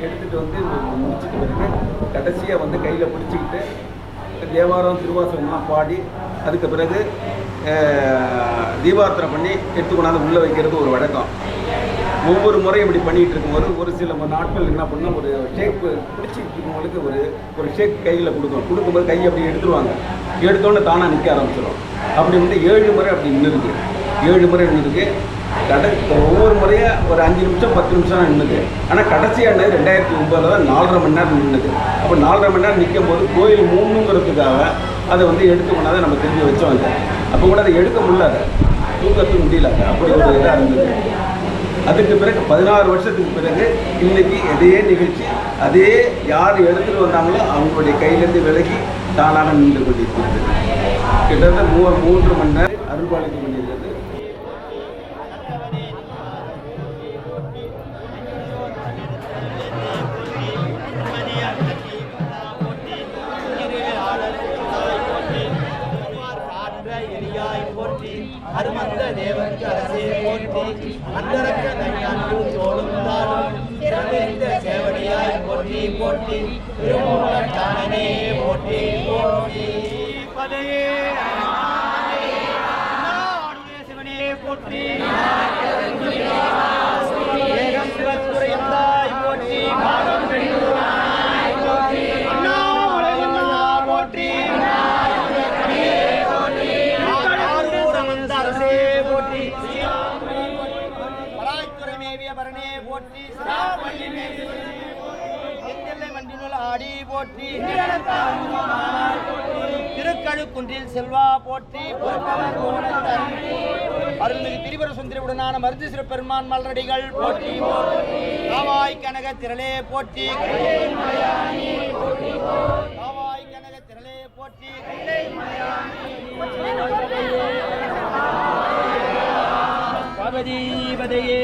எடுத்துகிட்டு வந்து முடிச்சுட்டு பிறகு கடைசியாக வந்து கையில் பிடிச்சிக்கிட்டு தேவாரம் திருவாசகம்லாம் பாடி அதுக்கு பிறகு தீபார்த்தனை பண்ணி எடுத்து கொண்டாந்து உள்ளே வைக்கிறது ஒரு வழக்கம். ஒவ்வொரு முறையும் இப்படி பண்ணிகிட்டு இருக்கும்போது ஒரு சில நாட்கள் என்ன பண்ணால் ஒரு ஷேக் பிடிச்சிட்டு இருக்கவங்களுக்கு ஒரு ஷேக் கையில் கொடுக்கும்போது கையை அப்படி எடுத்துருவாங்க. எடுத்தோன்னே தானாக நிற்க ஆரம்பிச்சிடும். அப்படி வந்து 7 முறை அப்படி நின்றுருக்கு. 7 முறை நின்றுருக்கு. ஒவ்வொரு முறையாக ஒரு 5 நிமிஷம் 10 நிமிஷம் தான் நின்றுது. ஆனால் கடைசியாக 2009 தான் 4.5 மணி நேரம் நின்றுது. அப்போ 4.5 மணி நேரம் நிற்கும் போது கோயில் மூணுங்கிறதுக்காக அதை வந்து எடுத்து கொண்டாதான் நம்ம திரும்பி வச்சோம். அப்போ கூட அதை எடுக்க முடியல, தூக்கத்துக்கு முடியல. அப்படி ஒரு இதாக இருந்தது. அதுக்கு பிறகு 16 வருஷத்துக்கு பிறகு இன்னைக்கு இதே நிகழ்ச்சி அதே யார் எடுத்துகிட்டு வந்தாங்களோ அவங்களுடைய கையிலேருந்து விலகி தானாக நின்று கொண்டிருக்கிறது. கிட்டத்தட்ட 3 மணி நேரம் அருள்பாலித்து கொண்டிருக்கிறது. அருமந்த தேவனுக்கு அரசே போற்றி, அந்தரக்க தனியாண்டு தோளுந்தாலும் சிறந்த சேவடியாய் போற்றி போற்றி, திருமூலட்டானே போற்றி போற்றி. பதையே சிவனே போற்றி, ஏகம் சிவத்துறையந்தாய் போற்றி, போற்றி பரணே போற்றி, ஆடி போற்றி, திருக்கழுக்குன்றில் செல்வா போற்றி, அருள்மிகு திரிபுர சுந்தரியுடனான மருந்து சிறப்பெருமான் மலரடிகள் போற்றி, காவாய் கனக திரளே போற்றி, காவாய் கனக திரளே போற்றி, பகவதிபதையே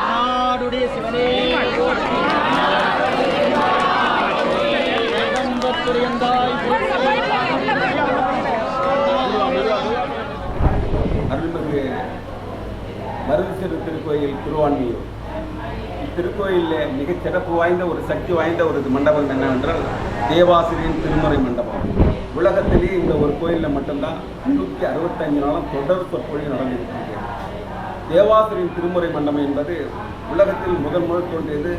நாடுடைய சிவனே அருள்மிகு மருதசிறு திருக்கோயில் திருவான்மியூர். இத்திருக்கோயிலில் மிகச் சிறப்பு வாய்ந்த ஒரு சக்தி வாய்ந்த ஒரு மண்டபம் என்னவென்றால் தேவாசிரியன் திருமுறை மண்டபம். உலகத்திலேயே இந்த ஒரு கோயிலில் மட்டும்தான் 365 நாளும் தொடர் சொற்பொழிவு நடந்திருக்கிறது. தேவாசிரியன் திருமுறை மண்டபம் என்பது உலகத்தில் முதல் தோன்றியது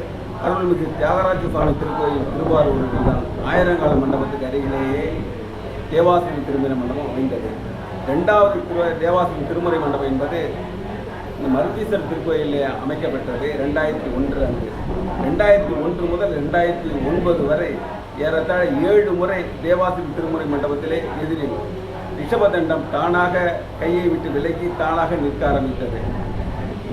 அருள்மிகு தியாகராஜ சுவாமி திருக்கோயில் திருவாரூரில் தான். ஆயிரங்கால மண்டபத்துக்கு அருகிலேயே தேவாசிரியன் திருமுறை மண்டபம் அமைந்தது. 2வது தேவாசிரியன் திருமுறை மண்டபம் என்பது இந்த மருதீஸ்வரர் திருக்கோயிலே அமைக்கப்பட்டது 2001 அன்று. 2001 முதல் 2009 வரை ஏறத்தாழ 7 முறை தேவாசிரியர் திருமுறை மண்டபத்திலே எதிரில் ரிஷபதண்டம் தானாக கையை விட்டு விலகி தானாக நிற்க ஆரம்பித்தது.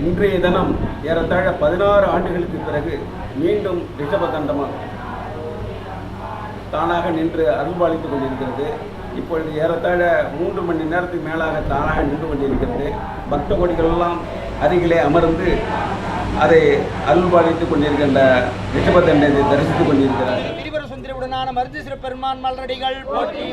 இன்றைய தினம் ஏறத்தாழ 16 ஆண்டுகளுக்கு பிறகு மீண்டும் ரிஷபதண்டமாக தானாக நின்று அருள்பாலித்துக் கொண்டிருக்கிறது. இப்பொழுது ஏறத்தாழ 3 மணி நேரத்துக்கு மேலாக தானாக நின்று கொண்டிருக்கிறது. பக்த கோடிகளெல்லாம் அருகிலே அமர்ந்து அதை அருள்பாலித்துக் கொண்டிருக்கின்ற ரிஷபதண்டத்தை தரிசித்துக் கொண்டிருக்கிறார்கள். திரிபுர சுந்தரியுடனான மருந்து சிறப்பெருமான் மலரடிகள் போற்றி.